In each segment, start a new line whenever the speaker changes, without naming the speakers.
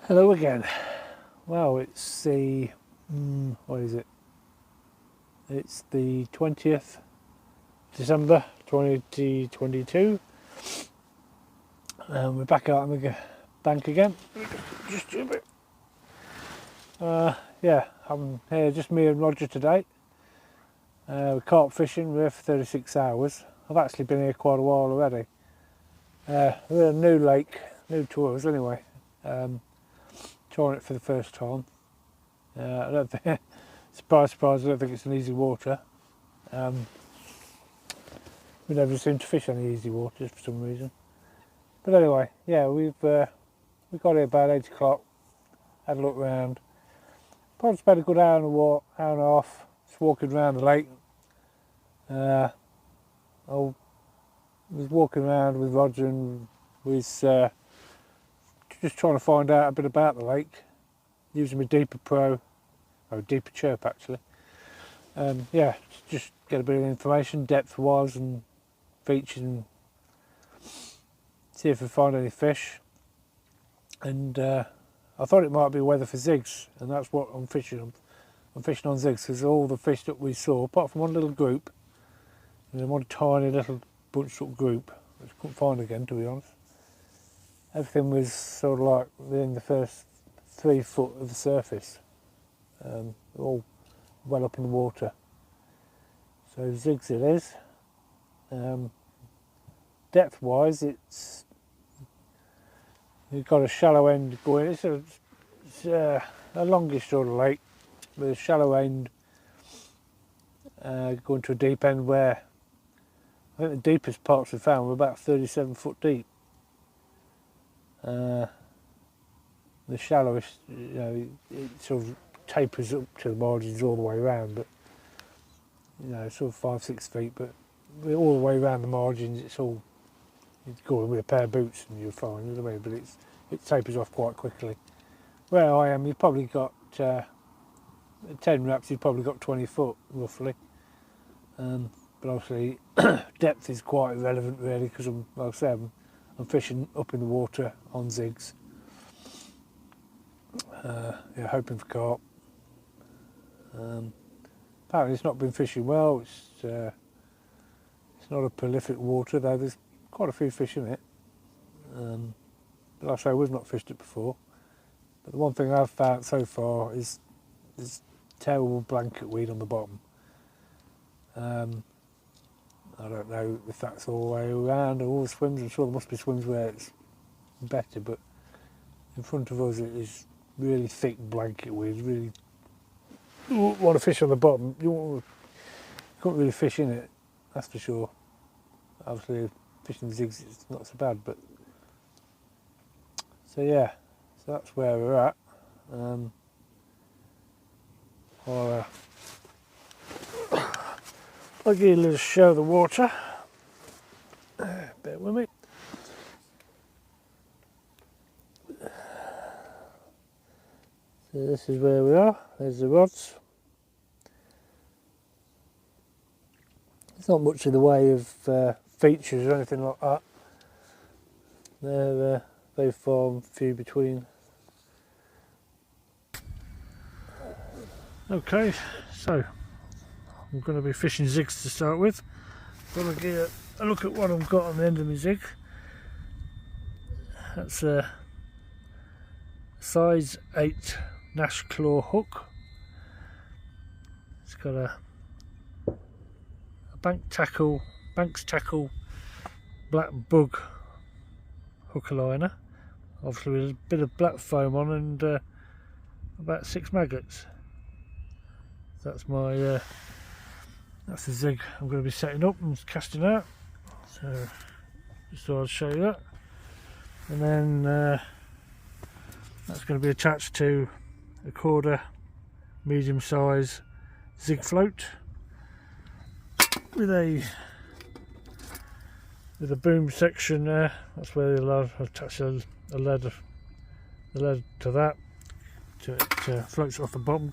Hello again. Well, it's the what is it? It's the 20th December 2022. We're back out on the bank again. Just a bit. Yeah, I'm here, just me and Roger today. We're carp fishing. We're here for 36 hours. I've actually been here quite a while already. We're in a new lake, new to us anyway. Trying it for the first time. I don't think, surprise, I don't think it's an easy water. We never seem to fish any easy waters for some reason. But anyway, yeah, we got here about 8 o'clock, had a look round. Probably spent a good hour and a half just walking around the lake. I was walking around with Roger and was just trying to find out a bit about the lake, using my Deeper Chirp actually. Yeah, just get a bit of information, depth-wise and features, and see if we find any fish. And I thought it might be weather for zigs, and that's what I'm fishing on. I'm fishing on zigs because all the fish that we saw, apart from one little group, and then one tiny little bunched up group, which I couldn't find again, to be honest. Everything was sort of like within the first 3 foot of the surface, all well up in the water. So zigs it is. Depth-wise, you've got a shallow end going. It's a longish sort of lake with a shallow end going to a deep end where I think the deepest parts we found were about 37 foot deep. The shallowest, it sort of tapers up to the margins all the way around, but sort of 5-6 feet, but all the way around the margins it's all, you go in with a pair of boots and you're fine, you know what I mean, but it tapers off quite quickly. Where I am, you've probably got 10 wraps, you've probably got 20 foot roughly, but obviously depth is quite irrelevant really, because like I said, I'm fishing up in the water on zigs, yeah, hoping for carp. Apparently it's not been fishing well. It's not a prolific water, though there's quite a few fish in it. But like I say, we've not fished it before. But the one thing I've found so far is there's terrible blanket weed on the bottom. I don't know if that's all the way around or all the swims. I'm sure there must be swims where it's better, but in front of us it is really thick blanket weed. Really, you wouldn't want to fish on the bottom. You couldn't really fish in it, that's for sure. Obviously, fishing zigs is not so bad, but so yeah, so that's where we're at. I'll give you a little show of the water. Bear with me. So this is where we are. There's the rods. There's not much in the way of features or anything like that. They're very far and few between. Okay, so I'm going to be fishing zigs to start with. I'm going to get a look at what I've got on the end of my zig. That's a size 8 Nash claw hook. It's got a Banks Tackle black bug hooker liner, obviously with a bit of black foam on and about 6 maggots. That's my that's the zig I'm going to be setting up and casting out. So just thought I'd show you that. And then that's going to be attached to a 1/4 medium size zig float with a boom section there. That's where I'll attach a lead to that, so it floats off the bottom,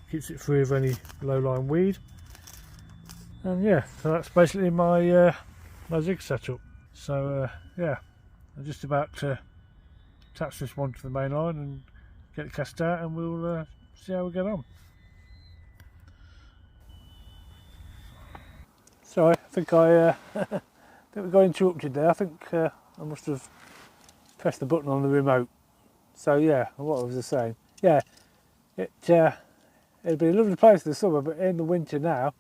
keeps it free of any low-lying weed. And yeah, so that's basically my my zig setup. So yeah, I'm just about to attach this one to the main line and get it cast out, and we'll see how we get on. Sorry, I think I think we got interrupted there. I think I must have pressed the button on the remote. So yeah, what was I saying? Yeah, it'd be a lovely place in the summer, but in the winter now,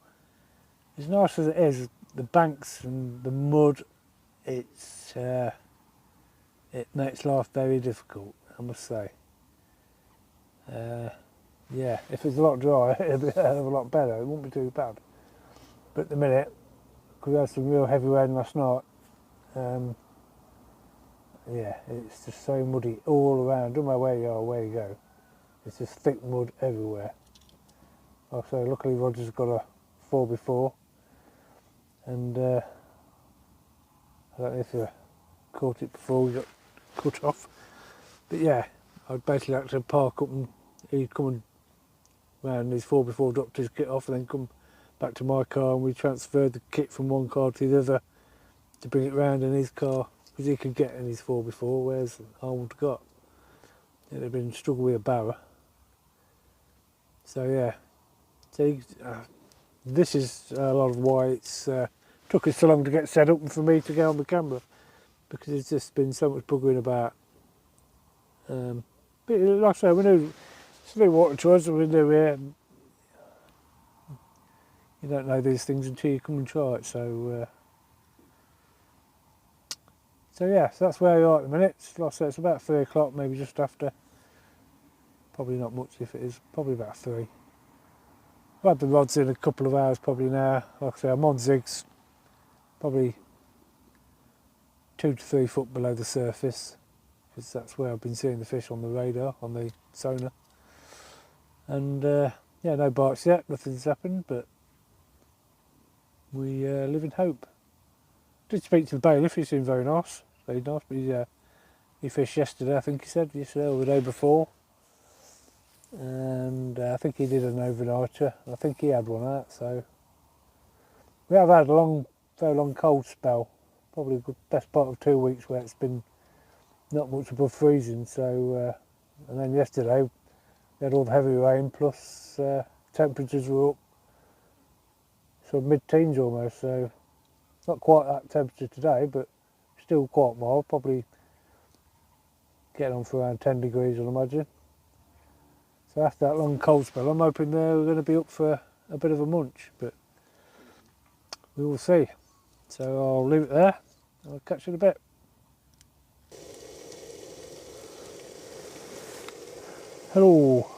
as nice as it is, the banks and the mud, it makes life very difficult, I must say. Yeah, if it's a lot drier, it'd be a hell of a lot better. It wouldn't be too bad. But at the minute, because we had some real heavy rain last night, yeah, it's just so muddy all around. Don't matter where you are, where you go, it's just thick mud everywhere. Like I say, luckily Roger's got a 4x4, and I don't know if you caught it before we got cut off, but yeah, I'd basically have to park up and he'd come and round his 4x4, dropped his kit off, and then come back to my car, and we transferred the kit from one car to the other to bring it round in his car, because he could get in his 4x4, whereas I wouldn't have got. It'd have been struggle with a barrow. So yeah, so this is a lot of why it's took us so long to get set up and for me to get on the camera, because there's just been so much buggering about. But like I say, we knew it's a new water to us, we knew here. You don't know these things until you come and try it. So yeah, so that's where we are at the minute. Like I say, it's about 3 o'clock, maybe just after. Probably not much if it is, probably about 3. I've had the rods in a couple of hours probably now. Like I say, I'm on zigs, probably 2 to 3 foot below the surface, because that's where I've been seeing the fish on the radar, on the sonar. And yeah, no bites yet, nothing's happened, but we live in hope. Did speak to the bailiff, he seemed very nice, but he fished yesterday, I think he said, yesterday or the day before. And I think he did an overnighter. I think he had one out. So we have had a very long cold spell, probably the best part of 2 weeks where it's been not much above freezing. So and then yesterday we had all the heavy rain, plus temperatures were up sort of mid-teens almost. So not quite that temperature today, but still quite mild. Probably getting on for around 10 degrees, I'll imagine. So after that long cold spell, I'm hoping we're going to be up for a bit of a munch, but we will see. So I'll leave it there, and I'll catch you in a bit. Hello.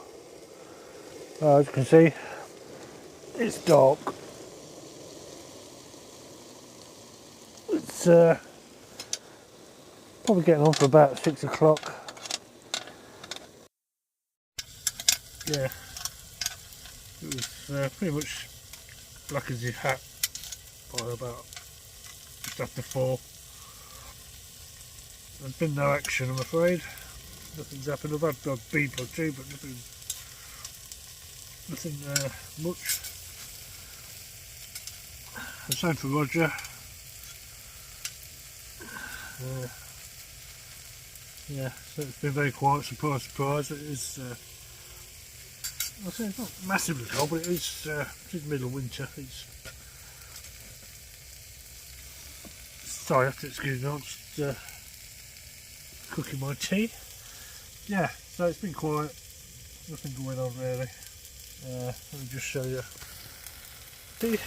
As you can see, it's dark. It's probably getting on for about 6 o'clock. Yeah, it was pretty much black as your hat by about just after 4. There's been no action, I'm afraid. Nothing's happened. I've had a beep or two, but nothing much. The same for Roger. Yeah, so it's been very quiet. Surprise. It is. I'll say it's not massively cold, but it's middle of winter. Sorry, I have to excuse me, I'm just cooking my tea. Yeah, so it's been quiet, nothing going on really. Let me just show you. There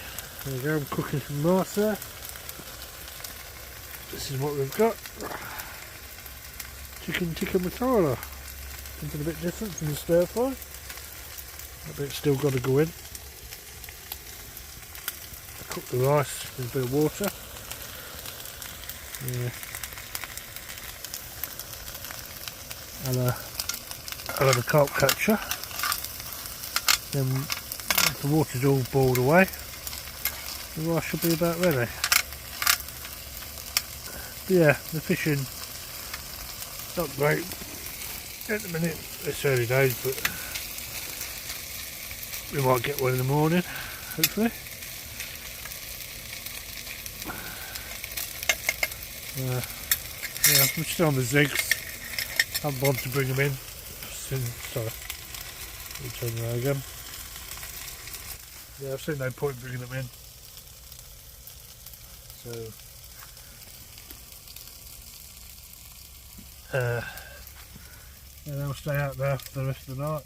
we go, I'm cooking some rice there. This is what we've got. Chicken tikka masala. Something a bit different from the stir fry. That bit's still got to go in. Cook the rice with a bit of water. Yeah. I'll have a carp catcher. Then if the water's all boiled away, the rice should be about ready. But yeah, the fishing not great at the minute. It's early days, but we might get one in the morning, hopefully. Yeah, I'm still on the zigs. haven't bothered to bring them in since, sorry, let me turn around again. Yeah, I've seen no point bringing them in. So, yeah, they'll stay out there for the rest of the night.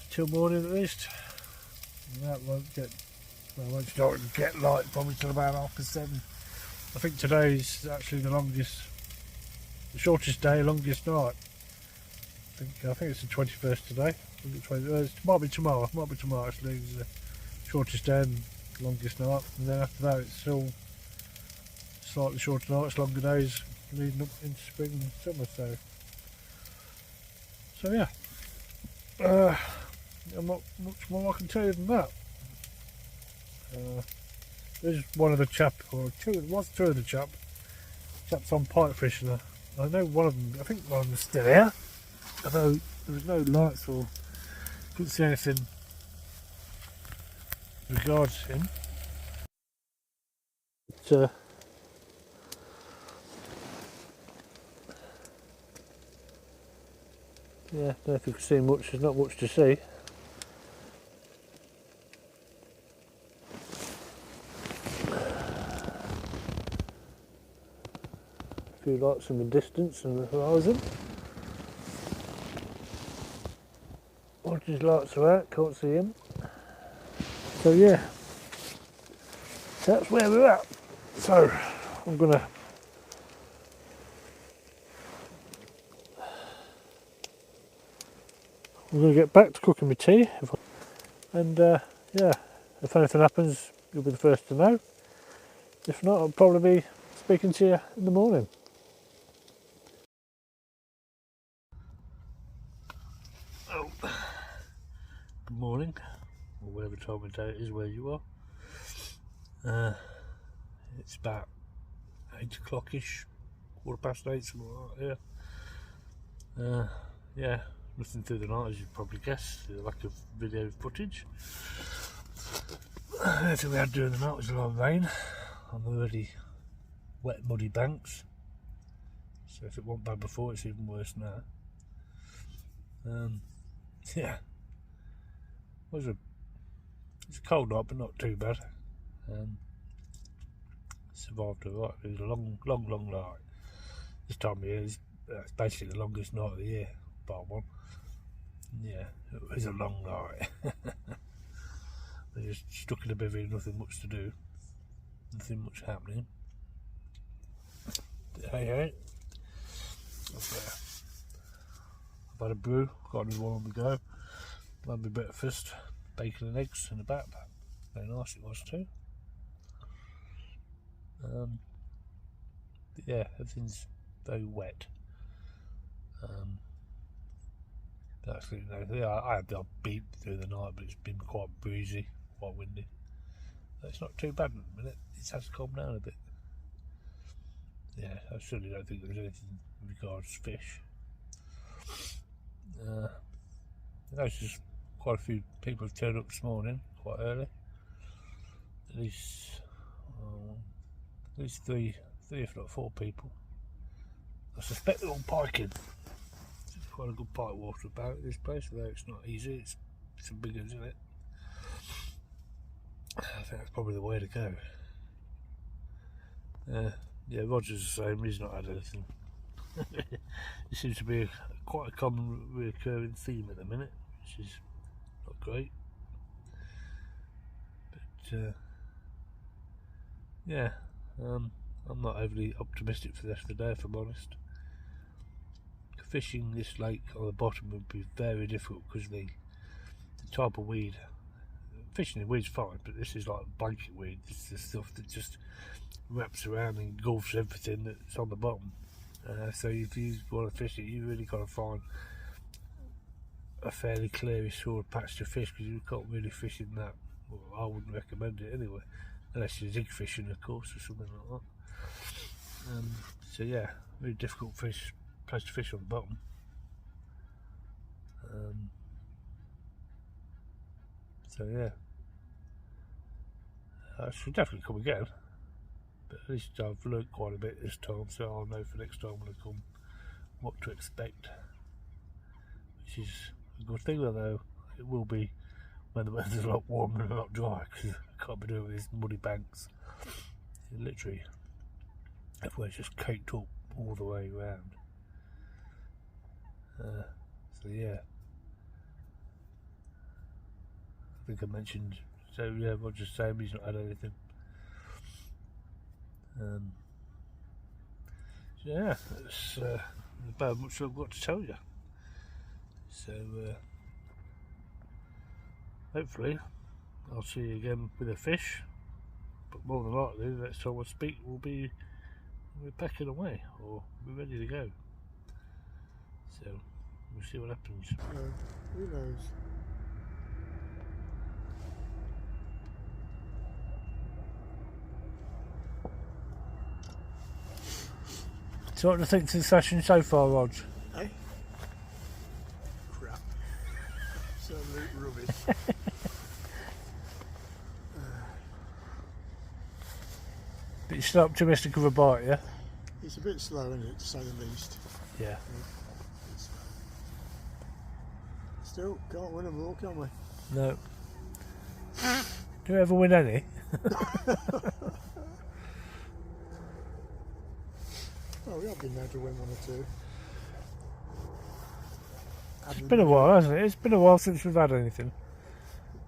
Till morning at least. And that won't start to get light probably till about 7:30. I think today's actually the shortest day, longest night. I think it's the 21st today. It might be tomorrow. Actually. It's the shortest day and longest night. And then after that, it's still slightly shorter nights, longer days, leading up into spring and summer. So yeah. Not much more I can tell you than that. There's one of the chaps on pipe fishing. I know one of them, I think one of them's still here, although there was no lights or couldn't see anything regards him. But, yeah, I don't know if you can see much, there's not much to see. A few lights in the distance and the horizon. Roger's lights are out, can't see him. So yeah, that's where we're at. So I'm gonna get back to cooking my tea, and yeah, if anything happens, you'll be the first to know. If not, I'll probably be speaking to you in the morning. Oh, good morning, or whatever time of day it is where you are. It's about 8 o'clock-ish, 8:15, something like that. Yeah, nothing through the night, as you'd probably guess, the lack of video footage. Anything we had during the night was a lot of rain on the already wet, muddy banks. So if it wasn't bad before, it's even worse now. Yeah, it's a cold night, but not too bad. Survived alright. It was a long night. This time of year is basically the longest night of the year, bar one. Yeah, it was a long night. They just stuck in a bivvy, nothing much to do, nothing much happening. But hey, I've had a brew, got another one on the go. Had my breakfast, bacon and eggs and a bap. Very nice it was too. But yeah, everything's very wet. Absolutely no. Yeah, I had the odd beep through the night, but it's been quite breezy, quite windy. It's not too bad at the minute. It has calmed down a bit. Yeah, I certainly don't think there's anything in regards to fish. There's just quite a few people have turned up this morning, quite early. At least three, if not 4 people. I suspect they're all piking. There's quite a good pike water about this place, although it's not easy. It's some big ones, isn't it? I think that's probably the way to go. Yeah, Roger's the same. He's not had anything. It seems to be quite a common recurring theme at the minute, which is not great. But yeah, I'm not overly optimistic for the rest of the day, if I'm honest. Fishing this lake on the bottom would be very difficult because the type of weed. Fishing the weed's fine, but this is like blanket weed. This is the stuff that just wraps around and engulfs everything that's on the bottom. So if you want to fish it, you really got to find a fairly clearish sort of patch to fish, because you can't really fish in that. Well, I wouldn't recommend it anyway, unless you're zig fishing, of course, or something like that. So yeah, very difficult place to fish on the bottom. So yeah, I should definitely come again, But at least I've learnt quite a bit this time, so I'll know for next time when I come what to expect, which is a good thing, although it will be when the weather's a lot warmer and a lot drier, because I can't be doing these muddy banks. Literally, everywhere's just caked up all the way around. So yeah, I think I mentioned. So yeah, Roger's saying he's not had anything. So yeah, that's about much I've got to tell you. So hopefully I'll see you again with a fish, but more than likely the next time I speak we'll be packing away, or we're ready to go. So we'll see what happens.
Who knows?
So what do you think to the session so far, Rog?
Eh? Crap. Absolute rubbish.
But you're still optimistic of a bite, yeah?
It's a bit slow, isn't it, to say the least?
Yeah.
It's still can't win them all, can we?
No. Do you ever win any?
Oh, we have been there to win one or two.
It's been a while, hasn't it? It's been a while since we've had anything.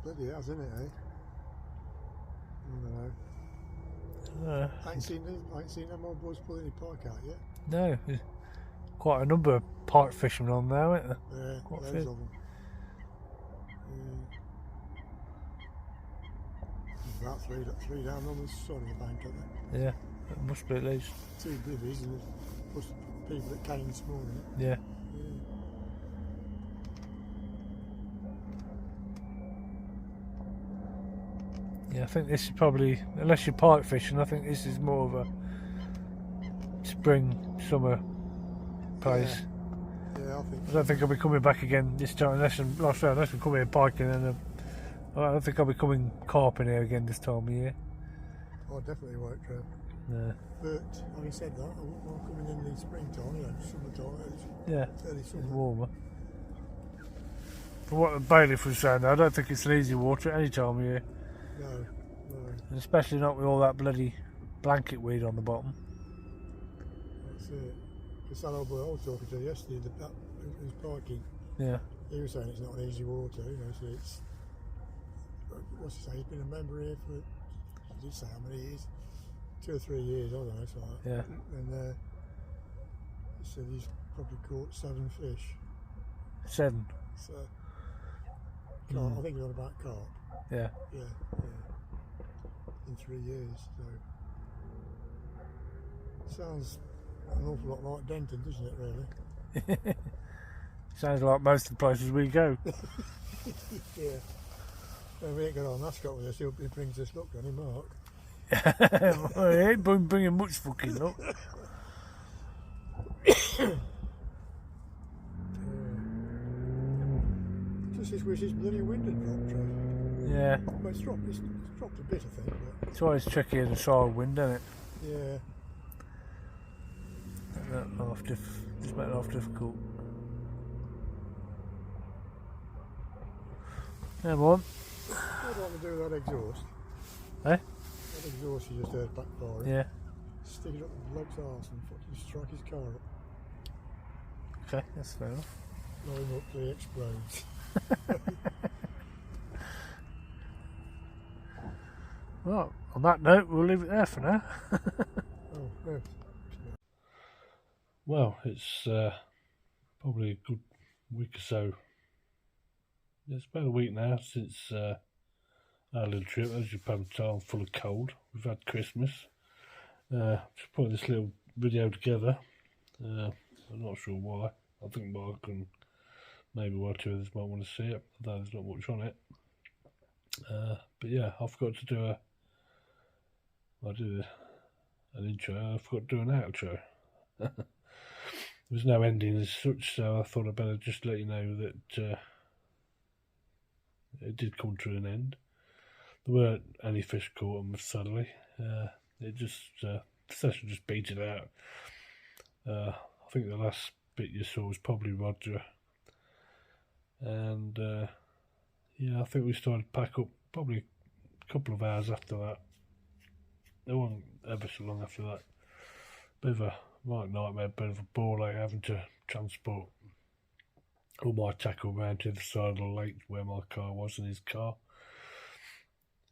Bloody has, isn't it, eh? I don't know. I ain't seen them old boys pull any pike out yet.
No, there's quite a number of pike fishermen on there, aren't there?
Yeah,
Quite
loads
a few.
of them. Yeah. About three down on the side of the bank, aren't
Yeah, it must be at least.
they? Two bivvies and plus people that came this morning.
Yeah. Yeah, I think this is probably, unless you're pike fishing, I think this is more of a spring, summer place.
Yeah, I think.
I don't think I'll be coming back again this time, unless I'm coming here piking, and I don't think I'll be coming carping here again this time of year.
I definitely won't, Trev.
No.
But having said that, I wouldn't mind coming in the springtime, summertime,
Yeah,
early
it's
summer.
warmer. From what the bailiff was saying, though, I don't think it's an easy water at any time of year.
No.
And especially not with all that bloody blanket weed on the bottom.
That's it. Because that old boy I was talking to yesterday, who's parking,
Yeah.
he was saying it's not an easy water, so it's. What's he say? He's been a member here for. I did say how many years? 2 or 3 years, I don't know, something like that.
Yeah.
And he said he's probably caught 7 fish.
7.
So, carp, I think he's on about carp.
Yeah.
Yeah. In 3 years, so. Sounds an awful lot like Denton, doesn't it, really?
Sounds like most of the places we go.
Yeah. And we ain't got our mascot with us, he brings us luck, doesn't he, Mark?
Well, he ain't bringing much fucking luck.
Just this wish this bloody wind had dropped, Trev.
Yeah.
Well, it's dropped a bit, I think, but.
It's always tricky in the side wind, isn't it?
Yeah.
Just make life difficult. Come on.
What do you want to do with that exhaust?
Eh?
That exhaust you just heard back firing.
Yeah.
Stick it up the bloke's arse and fucking strike his car up.
Okay, that's fair enough.
Blow him up till he explodes.
Well, on that note, we'll leave it there for now.
Oh, yeah.
Well, it's probably a good week or so. It's about a week now since our little trip. As you can tell, I'm full of cold. We've had Christmas. Just put this little video together. I'm not sure why. I think Mark and maybe one or two others might want to see it, although there's not much on it. But yeah, I forgot to do an intro. I forgot to do an outro. There was no ending as such, so I thought I'd better just let you know that it did come to an end. There weren't any fish caught on sadly.
It just the session just beat it out. I think the last bit you saw was probably Roger, and yeah, I think we started to pack up probably a couple of hours after that. It wasn't ever so long after that. Bit of a right nightmare, bit of a ball like having to transport all my tackle round to the side of the lake where my car was in his car.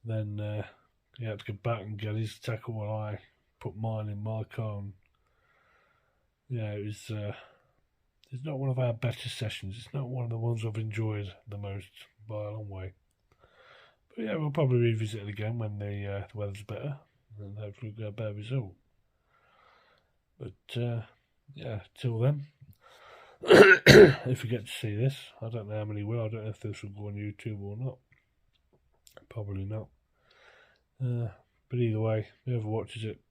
Then he had to go back and get his tackle while I put mine in my car. And yeah, it was. It's not one of our better sessions. It's not one of the ones I've enjoyed the most by a long way. But yeah, we'll probably revisit it again when the weather's better, and hopefully we'll get a better result. But yeah, till then, if you get to see this, I don't know how many will. I don't know if this will go on YouTube or not. Probably not. But either way, whoever watches it,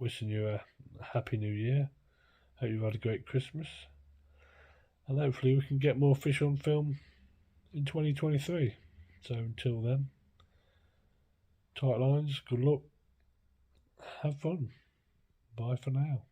wishing you a happy new year. Hope you've had a great Christmas. And hopefully we can get more fish on film in 2023. So until then, tight lines, good luck, have fun. Bye for now.